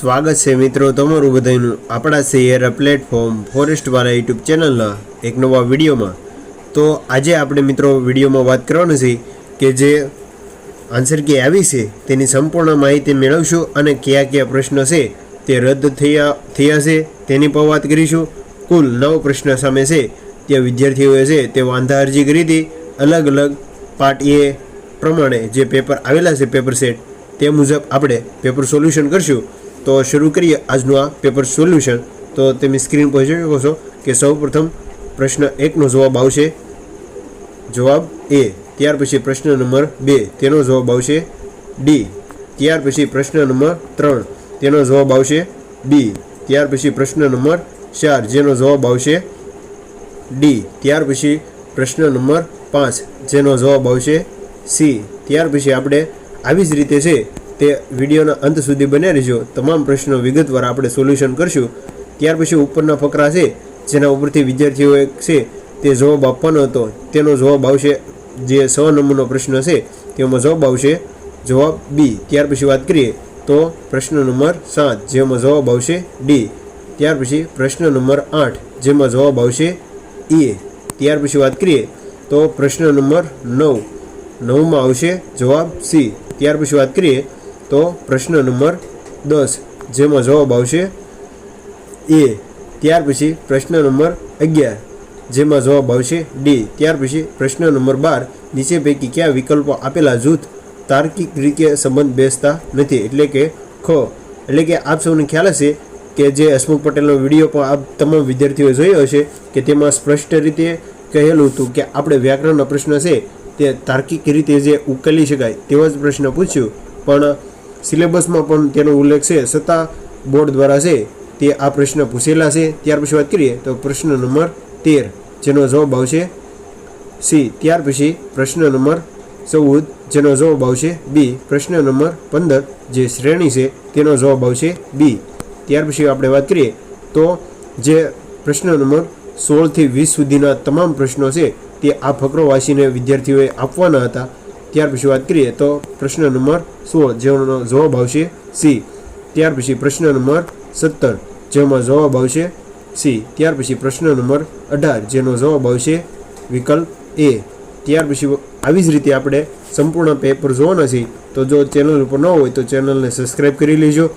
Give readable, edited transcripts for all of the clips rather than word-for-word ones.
સ્વાગત છે મિત્રો તમારું બધાનું આપણા શહેર પ્લેટફોર્મ ફોરેસ્ટવાળા યુટ્યુબ ચેનલના એક નવા વિડીયોમાં। તો આજે આપણે મિત્રો વિડીયોમાં વાત કરવાની છે કે જે આન્સર કી આવી છે તેની સંપૂર્ણ માહિતી મેળવશું અને કયા કયા પ્રશ્ન છે તે રદ થયા છે તેની પર વાત કરીશું। કુલ 9 પ્રશ્ન સામે છે તે વિદ્યાર્થીઓએ છે તે વાંધા અરજી કરી હતી। અલગ અલગ પાર્ટ એ પ્રમાણે જે પેપર આવેલા છે પેપર સેટ તે મુજબ આપણે પેપર સોલ્યુશન કરશું। તો શરૂ કરીએ આજનું આ પેપર સોલ્યુશન। તો તમે સ્ક્રીન પર જોઈ શકો છો કે સૌપ્રથમ પ્રશ્ન 1 નો જવાબ આવશે જવાબ એ। ત્યાર પછી પ્રશ્ન નંબર 2 તેનો જવાબ આવશે ડી। ત્યાર પછી પ્રશ્ન નંબર 3 તેનો જવાબ આવશે બી। ત્યાર પછી પ્રશ્ન નંબર 4 જેનો જવાબ આવશે ડી। ત્યાર પછી પ્રશ્ન નંબર 5 જેનો જવાબ આવશે સી। ત્યાર પછી આપણે આવી જ રીતે છે તે વિડીયોના અંત સુધી બને રહેજો। તમામ પ્રશ્નો વિગતવાર આપણે સોલ્યુશન કરશું। ત્યાર પછી ઉપરના ફકરા છે જેના ઉપરથી વિદ્યાર્થીઓએ છે તે જવાબ આપવાનો હતો તેનો જવાબ આવશે જે 6 નંબરનો પ્રશ્ન છે તેમાં જવાબ આવશે જવાબ બી। ત્યાર પછી વાત કરીએ તો પ્રશ્ન નંબર 7 જેમાં જવાબ આવશે ડી। ત્યાર પછી પ્રશ્ન નંબર 8 જેમાં જવાબ આવશે એ। ત્યાર પછી વાત કરીએ તો પ્રશ્ન નંબર 9 માં આવશે જવાબ સી। ત્યાર પછી વાત કરીએ તો પ્રશ્ન નંબર 10 જેમાં જવાબ આવશે એ। ત્યાર પછી પ્રશ્ન નંબર 11 જેમાં જવાબ આવશે ડી। ત્યાર પછી પ્રશ્ન નંબર 12 નીચે પૈકી કયા વિકલ્પો આપેલા જૂથ તાર્કિક રીતે સંબંધ બેસતા નથી એટલે કે ખ। એટલે કે આપ સૌને ખ્યાલ હશે કે જે હસમુખ પટેલનો વિડીયો પણ આપ તમામ વિદ્યાર્થીઓએ જોયો હશે કે તેમાં સ્પષ્ટ રીતે કહેલું હતું કે આપણે વ્યાકરણના પ્રશ્ન છે તે તાર્કિક રીતે જે ઉકેલી શકાય તેવા જ પ્રશ્ન પૂછ્યું પણ સિલેબસમાં પણ તેનો ઉલ્લેખ છે છતાં બોર્ડ દ્વારા છે તે આ પ્રશ્ન પૂછેલા છે। ત્યાર પછી વાત કરીએ તો પ્રશ્ન નંબર 13 જેનો જવાબ આવશે સી। ત્યાર પછી પ્રશ્ન નંબર 14 જેનો જવાબ આવશે બી। પ્રશ્ન નંબર 15 જે શ્રેણી છે તેનો જવાબ આવશે બી। ત્યાર પછી આપણે વાત કરીએ તો જે પ્રશ્ન નંબર 16 થી 20 સુધીના તમામ પ્રશ્નો છે તે આ ફકરો વાંચીને વિદ્યાર્થીઓએ આપવાના હતા। ત્યાર પછી વાત કરીએ તો પ્રશ્ન નંબર 16 જેનો જવાબ આવશે સી। ત્યાર પછી પ્રશ્ન નંબર 17 જેમાં જવાબ આવશે સી। ત્યાર પછી પ્રશ્ન નંબર 18 જેનો જવાબ આવશે વિકલ્પ એ। ત્યાર પછી આવી જ રીતે આપણે સંપૂર્ણ પેપર જોવાના છે તો જો ચેનલ ઉપર ન હોય તો ચેનલને સબસ્ક્રાઈબ કરી લેજો।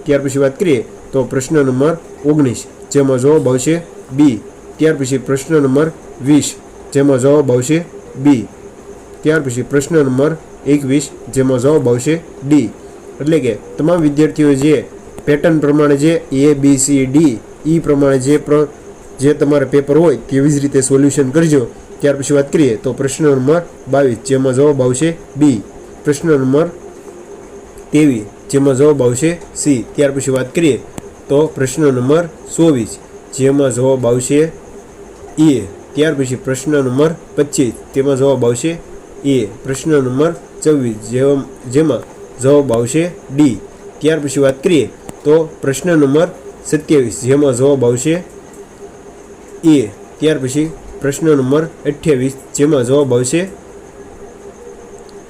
ત્યાર પછી વાત કરીએ તો પ્રશ્ન નંબર 19 જેમાં જવાબ આવશે બી। ત્યાર પછી પ્રશ્ન નંબર 20 જેમાં જવાબ આવશે બી। ત્યાર પછી પ્રશ્ન નંબર 21 જેમાં જવાબ આવશે ડી। એટલે કે તમામ વિદ્યાર્થીઓ જે પેટર્ન પ્રમાણે જે એ બી સી ડી ઈ પ્રમાણે જે તમારે પેપર હોય તેવી જ રીતે સોલ્યુશન કરજો। ત્યાર પછી વાત કરીએ તો પ્રશ્ન નંબર 22 જેમાં જવાબ આવશે બી। પ્રશ્ન નંબર 23 જેમાં જવાબ આવશે સી। ત્યાર પછી વાત કરીએ તો પ્રશ્ન નંબર 24 જેમાં જવાબ આવશે એ। ત્યાર પછી પ્રશ્ન નંબર 25 તેમાં જવાબ આવશે એ। પ્રશ્ન નંબર 24 જેમાં જવાબ આવશે ડી। ત્યાર પછી વાત કરીએ તો પ્રશ્ન નંબર 27 જેમાં જવાબ આવશે એ। ત્યાર પછી પ્રશ્ન નંબર 28 જેમાં જવાબ આવશે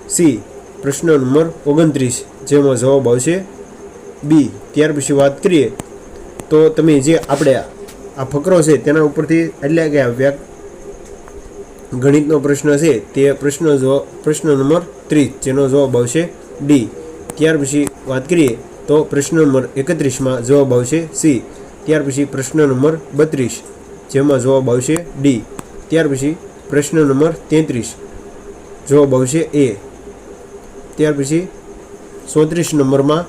સી। પ્રશ્ન નંબર 29 જેમાં જવાબ આવશે બી। ત્યાર પછી વાત કરીએ તો તમે જે આપણે આ ફકરો છે તેના ઉપરથી એટલે કે ગણિતનો પ્રશ્ન છે તે પ્રશ્ન નંબર 30 જેનો જવાબ આવશે ડી। ત્યાર પછી વાત કરીએ તો પ્રશ્ન નંબર 31માં જવાબ આવશે સી। ત્યાર પછી પ્રશ્ન નંબર 32 જેમાં જવાબ આવશે ડી। ત્યાર પછી પ્રશ્ન નંબર 33 જવાબ આવશે એ। ત્યાર પછી 34 નંબરમાં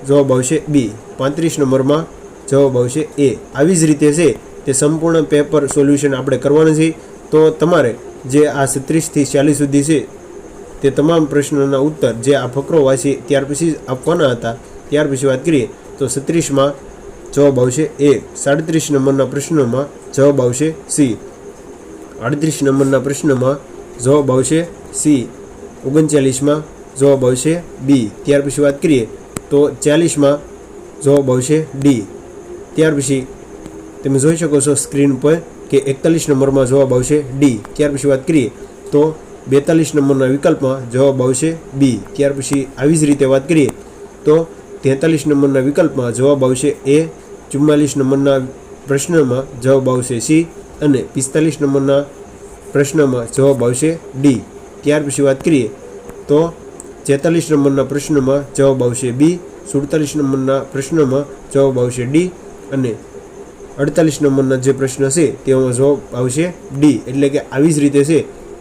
જવાબ આવશે બી। 35 નંબરમાં જવાબ આવશે એ। આવી જ રીતે છે તે સંપૂર્ણ પેપર સોલ્યુશન આપણે કરવાનું છે। તો તમારે જે આ 36 થી 40 સુધી છે તે તમામ પ્રશ્નોના ઉત્તર જે આ ફકરો વાંચી ત્યાર પછી આપવાના હતા। ત્યાર પછી વાત કરીએ તો 36માં જવાબ આવશે એ। 37 નંબરના પ્રશ્નોમાં જવાબ આવશે સી। 38 નંબરના પ્રશ્નમાં જવાબ આવશે સી। 39માં જવાબ આવશે બી। ત્યાર પછી વાત કરીએ તો 40માં જવાબ આવશે ડી। ત્યાર પછી તમે જોઈ શકો છો સ્ક્રીન પર કે 41 નંબરમાં જવાબ આવશે ડી। ત્યાર પછી વાત કરીએ તો 42 નંબરના વિકલ્પમાં જવાબ આવશે બી। ત્યાર પછી આવી જ રીતે વાત કરીએ તો 43 નંબરના વિકલ્પમાં જવાબ આવશે એ, 44 નંબરના પ્રશ્નમાં જવાબ આવશે સી અને 45 નંબરના પ્રશ્નમાં જવાબ આવશે ડી. ત્યાર પછી વાત કરીએ તો 43 નંબરના પ્રશ્નમાં જવાબ આવશે બી, 47 નંબરના પ્રશ્નમાં જવાબ આવશે ડી અને 48 નંબરના જે પ્રશ્ન છે તેમાં જવાબ આવશે ડી. એટલે કે આવી જ રીતે છે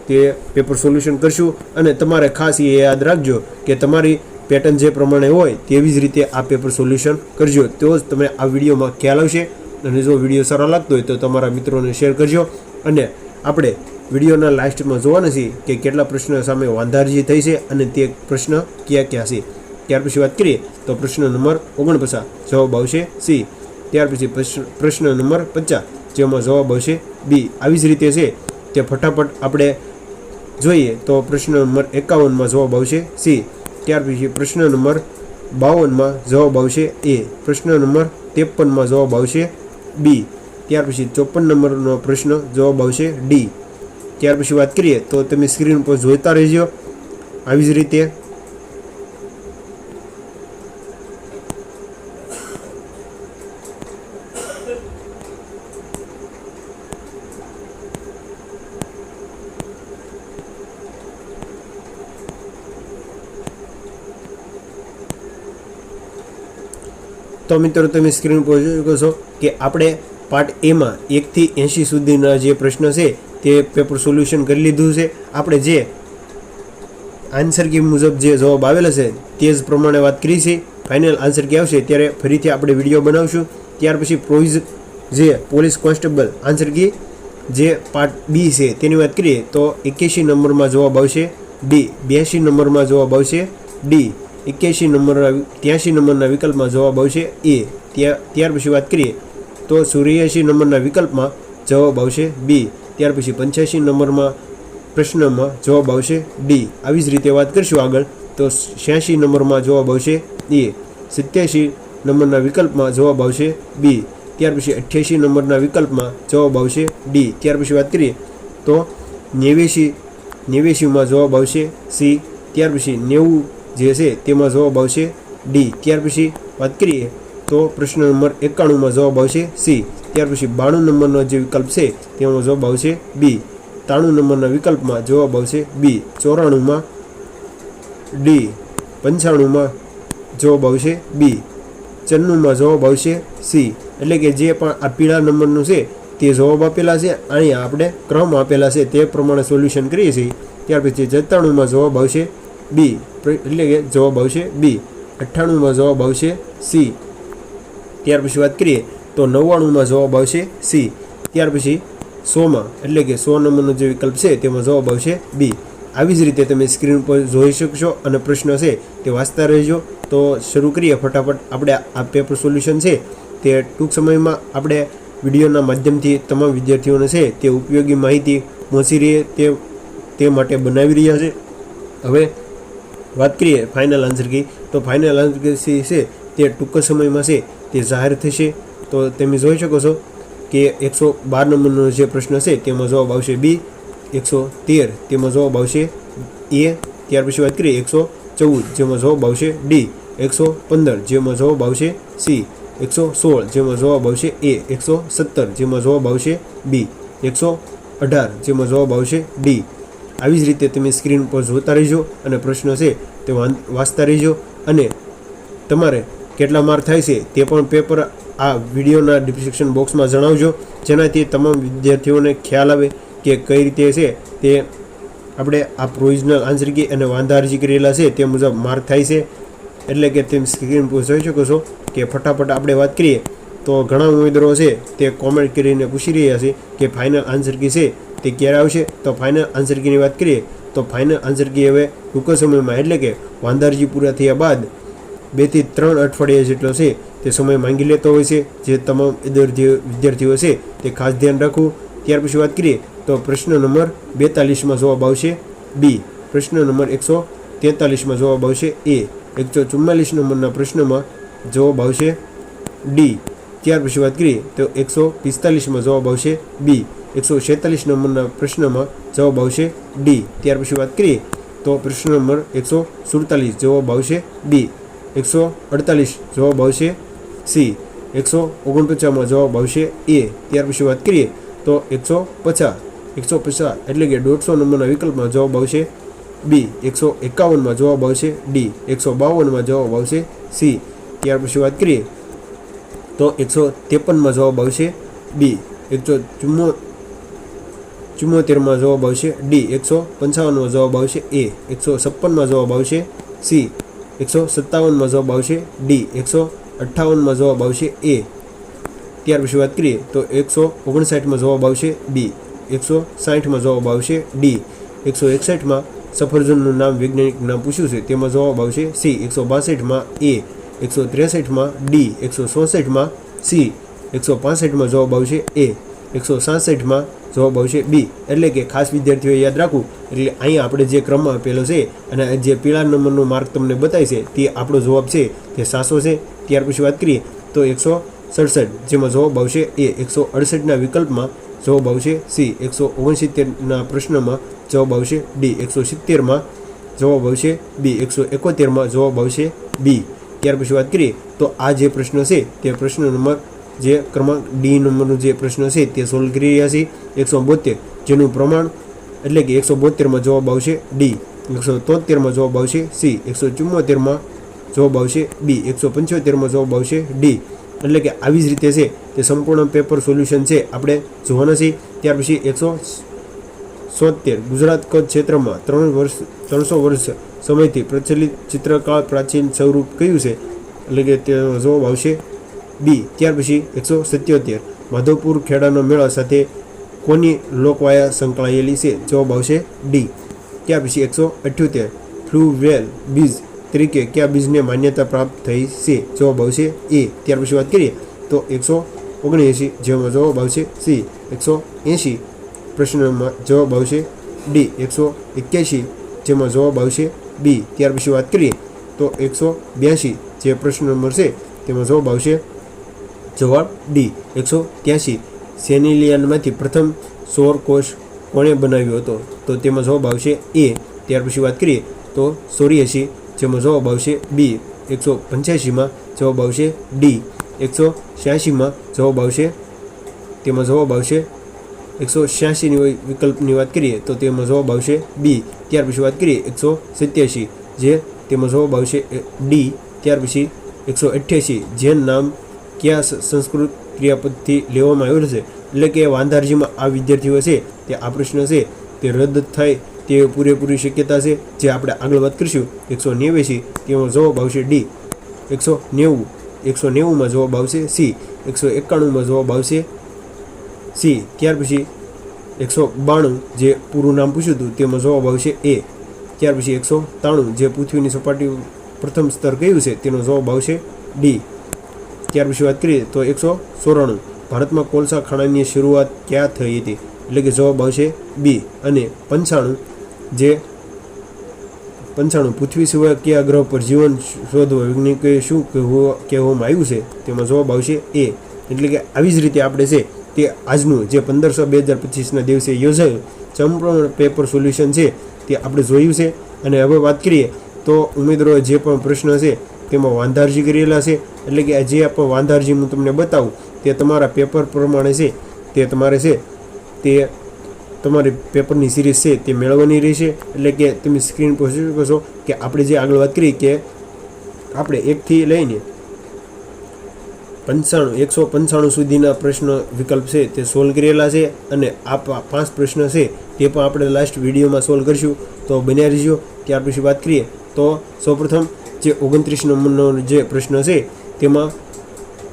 તે પેપર સોલ્યુશન કરશું અને તમારે ખાસ એ યાદ રાખજો કે તમારી પેટર્ન જે પ્રમાણે હોય તેવી જ રીતે આ પેપર સોલ્યુશન કરજો, તો જ તમે આ વિડીયોમાં ખ્યાલ આવશે. અને જો વિડીયો સારો લાગતો હોય તો તમારા મિત્રોને શેર કરજો. અને આપણે વિડીયોના લાસ્ટમાં જોવાના છીએ કે કેટલા પ્રશ્નો સામે વાંધારજી થઈ છે અને તે પ્રશ્ન કયા કયા છે. ત્યાર પછી વાત કરીએ તો પ્રશ્ન નંબર 49 જવાબ આવશે સી. ત્યાર પછી પ્રશ્ન નંબર 50 જેમાં જવાબ આવશે બી. આવી જ રીતે છે તે ફટાફટ આપણે જોઈએ તો પ્રશ્ન નંબર 51માં જવાબ આવશે સી. ત્યાર પછી પ્રશ્ન નંબર 52માં જવાબ આવશે એ, પ્રશ્ન નંબર 53માં જવાબ આવશે બી. ત્યાર પછી 54 નંબરનો પ્રશ્ન જવાબ આવશે ડી. ત્યાર પછી વાત કરીએ તો તમે સ્ક્રીન પર જોતા રહેજો. આવી જ રીતે તો મિત્રો તમે સ્ક્રીન પર જોઈ શકો છો કે આપણે પાર્ટ એમાં 1 થી 80 સુધીના જે પ્રશ્ન છે તે પેપર સોલ્યુશન કરી લીધું છે. આપણે જે આન્સર કી મુજબ જે જવાબ આવેલા છે તે જ પ્રમાણે વાત કરી છે. ફાઇનલ આન્સર કી આવશે ત્યારે ફરીથી આપણે વિડીયો બનાવશું. ત્યાર પછી જે પોલીસ કોન્સ્ટેબલ આન્સર કી જે પાર્ટ બી છે તેની વાત કરીએ તો 81 નંબરમાં જવાબ આવશે ડી, 82 નંબરમાં જવાબ આવશે ડી, 83 નંબરના વિકલ્પમાં જવાબ આવશે એ. ત્યાર પછી વાત કરીએ તો 84 નંબરના વિકલ્પમાં જવાબ આવશે બી. ત્યાર પછી 85 નંબરમાં પ્રશ્નમાં જવાબ આવશે ડી. આવી જ રીતે વાત કરીશું આગળ તો 86 નંબરમાં જવાબ આવશે એ, 87 નંબરના વિકલ્પમાં જવાબ આવશે બી. ત્યાર પછી 88 નંબરના વિકલ્પમાં જવાબ આવશે ડી. ત્યાર પછી વાત કરીએ તો 89માં જવાબ આવશે સી. ત્યાર પછી 90 જે છે તેમાં જવાબ આવશે ડી. ત્યાર પછી વાત કરીએ તો પ્રશ્ન નંબર 91માં જવાબ આવશે સી. ત્યાર પછી 92 નંબરનો જે વિકલ્પ છે તેમાં જવાબ આવશે બી. 93 નંબરના વિકલ્પમાં જવાબ આવશે બી. 94માં ડી. 95માં જવાબ આવશે બી. 94માં જવાબ આવશે સી. એટલે કે જે પણ આ પીળા નંબરનું છે તે જવાબ આપેલા છે, અહીંયા આપણે ક્રમ આપેલા છે તે પ્રમાણે સોલ્યુશન કરીએ છીએ. ત્યાર પછી 97માં જવાબ આવશે બી, એટલે કે જવાબ આવશે બી. 98માં જવાબ આવશે સી. ત્યાર પછી વાત કરીએ તો 99માં જવાબ આવશે સી. ત્યાર પછી 100માં એટલે કે 100 નંબરનો જે વિકલ્પ છે તેમાં જવાબ આવશે બી. આવી જ રીતે તમે સ્ક્રીન પર જોઈ શકશો અને પ્રશ્ન છે તે વાંચતા રહેજો. તો શરૂ કરીએ ફટાફટ. આપણે આ પેપર સોલ્યુશન છે તે ટૂંક સમયમાં આપણે વિડીયોના માધ્યમથી તમામ વિદ્યાર્થીઓને છે તે ઉપયોગી માહિતી પહોંચી રહે તે માટે બનાવી રહ્યા છે. હવે વાત કરીએ ફાઇનલ આન્સર કી તો ફાઇનલ આન્સર કી છે તે ટૂંક સમયમાં છે તે જાહેર થશે. તો તમે જોઈ શકો છો કે 112 નંબરનો જે પ્રશ્ન છે તેમાં જવાબ આવશે બી. 113 તેમાં જવાબ આવશે એ. ત્યાર પછી વાત કરીએ 114 જેમાં જવાબ આવશે ડી. 115 જેમાં જવાબ આવશે સી. 116 જેમાં જવાબ આવશે એ. 117 જેમાં જવાબ આવશે બી. 118 જેમાં જવાબ આવશે ડી. આવી જ રીતે તમે સ્ક્રીન પર જોતા રહેજો અને પ્રશ્ન છે તે વાંચતા રહેજો અને તમારે કેટલા માર્ક થાય છે તે પણ પેપર આ વિડીયોના ડિસ્ક્રિપ્શન બોક્સમાં જણાવજો, જેનાથી તમામ વિદ્યાર્થીઓને ખ્યાલ આવે કે કઈ રીતે છે તે આપણે આ પ્રોવિઝનલ આન્સર કી અને વાંધા અરજી કરેલા છે તે મુજબ માર્ક થાય છે. એટલે કે તમે સ્ક્રીન પર જોઈ શકો છો કે ફટાફટ આપણે વાત કરીએ તો ઘણા ઉમેદવારો છે તે કોમેન્ટ કરીને પૂછી રહ્યા છે કે ફાઇનલ આન્સર કી છે તે ક્યારે આવશે. તો ફાઇનલ આન્સર કીની વાત કરીએ તો ફાઇનલ આન્સર કી હવે ટૂંક સમયમાં એટલે કે વાંધા અરજી પૂરા થયા બાદ 2 થી 3 અઠવાડિયા જેટલો છે તે સમય માંગી લેતો હોય છે, જે તમામ વિદ્યાર્થીઓ છે તે ખાસ ધ્યાન રાખવું. ત્યાર પછી વાત કરીએ તો પ્રશ્ન નંબર 42માં જવાબ આવશે બી. પ્રશ્ન નંબર 143માં જવાબ આવશે એ. 144 નંબરના પ્રશ્નમાં જવાબ આવશે ડી. ત્યાર પછી વાત કરીએ તો 145માં જવાબ આવશે બી. 146 નંબરના પ્રશ્નમાં જવાબ આવશે ડી. ત્યાર પછી વાત કરીએ તો પ્રશ્ન નંબર 147 જવાબ આવશે બી. 148 જવાબ આવશે સી. 149 જવાબ આવશે એ. ત્યાર પછી વાત કરીએ તો 150 એટલે કે 150 નંબરના વિકલ્પમાં જવાબ આવશે બી. 151 જવાબ આવશે ડી. 152 જવાબ આવશે સી. ત્યાર પછી વાત કરીએ તો 153 જવાબ આવશે બી. 174 જવાબ આવશે ડી. 155 જવાબ આવશે એ. 156 જવાબ આવશે સી. 157 જવાબ આવશે ડી. 158 જવાબ આવશે એ. ત્યાર પછી વાત કરીએ તો 159 જવાબ આવશે બી. 160 જવાબ આવશે ડી. 161 સફરજનનું નામ વૈજ્ઞાનિક નામ પૂછ્યું છે તેમાં જવાબ આવશે સી. 162 એ. 163 ડી. 164 સી. 165 જવાબ આવશે એ. 167 જવાબ આવશે બી. એટલે કે ખાસ વિદ્યાર્થીઓએ યાદ રાખવું, એટલે અહીંયા આપણે જે ક્રમમાં આપેલો છે અને જે પીળા નંબરનો માર્ક તમને બતાવે છે તે આપણો જવાબ છે તે સાચો છે. ત્યાર પછી વાત કરીએ તો 167 જેમાં જવાબ આવશે એ. 168ના વિકલ્પમાં જવાબ આવશે સી. 169ના પ્રશ્નમાં જવાબ આવશે ડી. 170માં જવાબ આવશે બી. 171માં જવાબ આવશે બી. ત્યાર પછી વાત કરીએ તો આ જે પ્રશ્ન છે તે પ્રશ્ન નંબર જે ક્રમાંક ડી નંબરનો જે પ્રશ્ન છે તે સોલ્વ કરી રહ્યા છીએ. 172 જેનું પ્રમાણ એટલે કે 172માં જવાબ આવશે ડી. 173માં જવાબ આવશે સી. 174માં જવાબ આવશે બી. 175માં જવાબ આવશે ડી. એટલે કે આવી જ રીતે છે તે સંપૂર્ણ પેપર સોલ્યુશન છે આપણે જોવાના છે. ત્યાર પછી 177 ગુજરાત કચ્છ ક્ષેત્રમાં 300 વર્ષ સમયથી પ્રચલિત ચિત્રકળા પ્રાચીન સ્વરૂપ કયું છે, એટલે કે તેનો જવાબ આવશે બી. ત્યાર પછી 177 માધવપુર ખેડાના મેળા સાથે કોની લોકવાયા સંકળાયેલી છે, જવાબ આવશે ડી. ત્યાર પછી 178 ફ્લુવેલ બીજ તરીકે કયા બીજને માન્યતા પ્રાપ્ત થઈ છે, જવાબ આવશે એ. ત્યાર પછી વાત કરીએ તો 179 જેમાં જવાબ આવશે સી. 180 પ્રશ્નમાં જવાબ આવશે ડી. 181 જેમાં જવાબ આવશે બી. ત્યાર પછી વાત કરીએ તો 182 જે પ્રશ્ન નંબર છે તેમાં જવાબ આવશે જવાબ ડી. 183 સેનિલિયનમાંથી પ્રથમ સૌર કોષ કોણે બનાવ્યો હતો, તો તેમાં જવાબ આવશે એ. ત્યાર પછી વાત કરીએ તો 84 જેમાં જવાબ આવશે બી. 185માં જવાબ આવશે ડી. 186માં જવાબ આવશે તેમાં જવાબ આવશે 186ની વિકલ્પની વાત કરીએ તો તેમાં જવાબ આવશે બી. ત્યાર પછી વાત કરીએ 187 જે તેમાં જવાબ આવશે ડી. ત્યાર પછી 188 જેન નામ કયા સંસ્કૃત ક્રિયાપદથી લેવામાં આવેલું છે, એટલે કે વાંધારજીમાં આ વિદ્યાર્થીઓ છે તે આ પ્રશ્ન છે તે રદ થાય તે પૂરેપૂરી શક્યતા છે, જે આપણે આગળ વાત કરીશું. 189 તેમાં જવાબ આવશે ડી. 190માં જવાબ આવશે સી. 191માં જવાબ આવશે સી. ત્યાર પછી 192 જે પૂરું નામ પૂછ્યું હતું તેમાં જવાબ આવશે એ. ત્યાર પછી 193 જે પૃથ્વીની સપાટી પ્રથમ સ્તર કયું છે તેનો જવાબ આવશે ડી. ત્યાર પછી વાત કરીએ તો 194 ભારતમાં કોલસા ખાણની શરૂઆત ક્યાં થઈ હતી, એટલે કે જવાબ આવશે બી. અને 95 પૃથ્વી સિવાય કયા ગ્રહ પર જીવન શોધવા વૈજ્ઞાનિકોએ શું કહેવામાં આવ્યું છે, તેમાં જવાબ આવશે એ. એટલે કે આવી જ રીતે આપણે છે તે આજનું જે 15/2025ના દિવસે યોજાયું સંપૂર્ણ પેપર સોલ્યુશન છે તે આપણે જોયું છે. અને હવે વાત કરીએ તો ઉમેદવારો જે પણ પ્રશ્ન છે તેમાં વાંધારજી કરેલા છે, એટલે કે જે પણ વાંધારજી હું તમને બતાવું તે તમારા પેપર પ્રમાણે છે તે તમારે છે તે તમારી પેપરની સિરીઝ છે તે મેળવવાની રહેશે. એટલે કે તમે સ્ક્રીન પર જોઈ શકો છો કે આપણે જે આગળ વાત કરી કે આપણે 1થી લઈને 195 સુધીના પ્રશ્ન વિકલ્પ છે તે સોલ્વ કરેલા છે. અને આ 5 પ્રશ્ન છે તે પણ આપણે લાસ્ટ વિડીયોમાં સોલ્વ કરીશું, તો બન્યા રહીજો. ત્યાર પછી વાત કરીએ તો સૌપ્રથમ જે 29 નંબરનો જે પ્રશ્ન છે તેમાં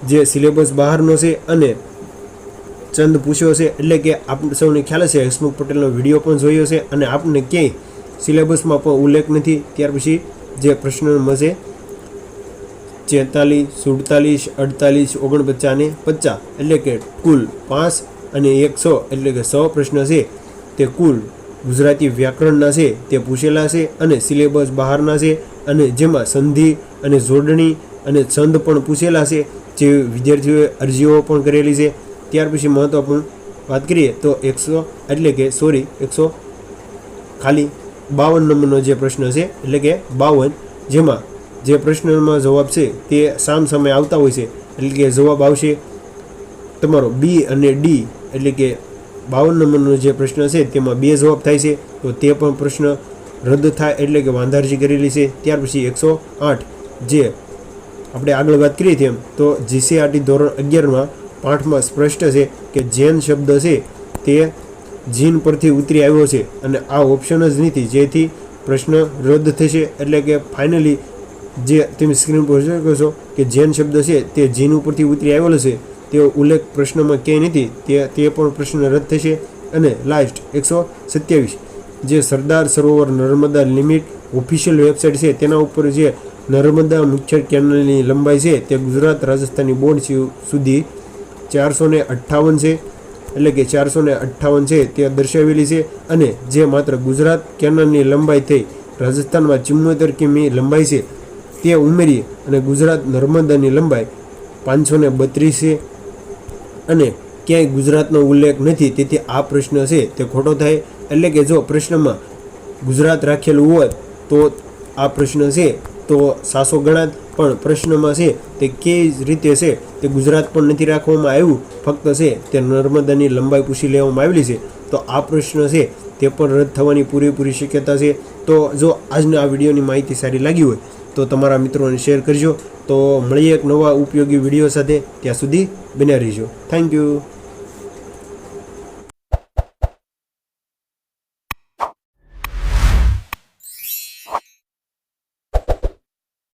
જે સિલેબસ બહારનો છે અને ચંદ પૂછ્યો છે, એટલે કે આપણે સૌને ખ્યાલ છે હસમુખ પટેલનો વિડીયો પણ જોયો છે અને આપણને ક્યાંય સિલેબસમાં પણ ઉલ્લેખ નથી. ત્યાર પછી જે પ્રશ્ન નંબર છે 43, 47, 48, 49 અને 50, એટલે કે કુલ 5 અને 100 એટલે કે 100 પ્રશ્ન છે તે કુલ ગુજરાતી વ્યાકરણના છે તે પૂછેલા છે અને સિલેબસ બહારના છે, અને જેમાં સંધિ અને જોડણી અને છંદ પણ પૂછેલા છે, જે વિદ્યાર્થીઓએ અરજીઓ પણ કરેલી છે. ત્યાર પછી મહત્વપૂર્ણ વાત કરીએ તો 152 નંબરનો જે પ્રશ્ન છે, એટલે કે 52 જેમાં જે પ્રશ્નમાં જવાબ છે તે સામે આવતા હોય છે, એટલે કે જવાબ આવશે તમારો બી અને ડી, એટલે કે 52 નંબરનો જે પ્રશ્ન છે તેમાં 2 જવાબ થાય છે, તો તે પણ પ્રશ્ન રદ થાય, એટલે કે વાંધારજી કરેલી છે. ત્યાર પછી 108 જે આપણે આગળ વાત કરી તેમ તો જીસીઆરટી ધોરણ 11માં પાઠમાં સ્પષ્ટ છે કે જૈન શબ્દ છે તે જીન પરથી ઉતરી આવ્યો છે અને આ ઓપ્શન જ નથી, જેથી પ્રશ્ન રદ થશે. એટલે કે ફાઇનલી જે તમે સ્ક્રીન પર જોઈ શકો છો કે જૈન શબ્દ છે તે જીન ઉપરથી ઉતરી આવેલો છે, તે ઉલ્લેખ પ્રશ્નમાં ક્યાંય નથી, તે પણ પ્રશ્ન રદ થશે. અને લાસ્ટ 127 જે Sardar Sarovar Narmada limit official website છે તેના ઉપર જે નર્મદા મુખ્ય કેનાલની લંબાઈ છે તે ગુજરાત રાજસ્થાનની બોર્ડ સુધી 458 છે, એટલે કે 458 છે તે દર્શાવેલી છે. અને જે માત્ર ગુજરાત કેનાલની લંબાઈ થઈ રાજસ્થાનમાં 74 કિમી લંબાઈ છે તે ઉમેરી અને ગુજરાત નર્મદાની લંબાઈ 532 છે અને ક્યાંય ગુજરાતનો ઉલ્લેખ નથી, તેથી આ પ્રશ્ન છે તે ખોટો થાય. એટલે કે જો પ્રશ્નમાં ગુજરાત રાખેલું હોત તો આ પ્રશ્ન છે તો સાસો ગણાત, પણ પ્રશ્નમાં છે તે કેવી રીતે છે તે ગુજરાત પણ નથી રાખવામાં આવ્યું, ફક્ત છે તે નર્મદાની લંબાઈ પૂછી લેવામાં આવેલી છે, તો આ પ્રશ્ન છે તે પણ રદ થવાની પૂરેપૂરી શક્યતા છે. તો જો આજના આ વિડીયોની માહિતી સારી લાગી હોય તો તમારા મિત્રોને શેર કરજો. તો મળીએ એક નવા ઉપયોગી વિડીયો સાથે, ત્યાં સુધી બન્યા રહીજો. Thank you.